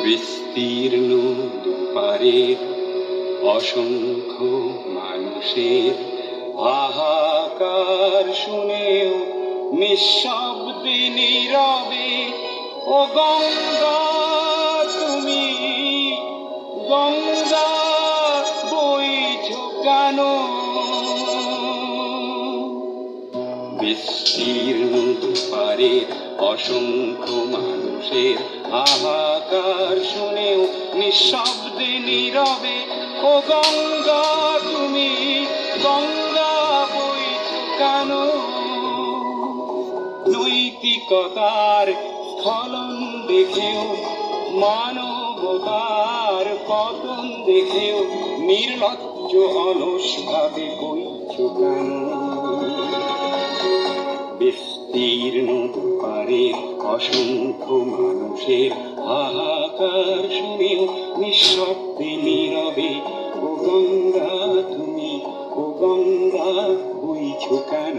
বিস্তীর্ণ দুপারের অসংখ্য মানুষের হাহাকার শুনেও নিঃশব্দে নীরবে ও গঙ্গা তুমি গঙ্গা বইছো কেন? বিস্তীর্ণ দুপারের অসংখ্য মানুষের হাহাকার শুনেও নিঃশব্দে নীরবে ও গঙ্গা তুমি গঙ্গা বইছো কেন? নৈতিকতার স্খলন দেখেও মানবতার পতন দেখেও নির্লজ্জ অলস ভাবে বইছো কেন? বিস্তীর্ণ দুপারের অসংখ্য মানুষের হাহাকার শুনেও নিঃশব্দে নীরবে ও গঙ্গা তুমি ও গঙ্গা বইছো কেন?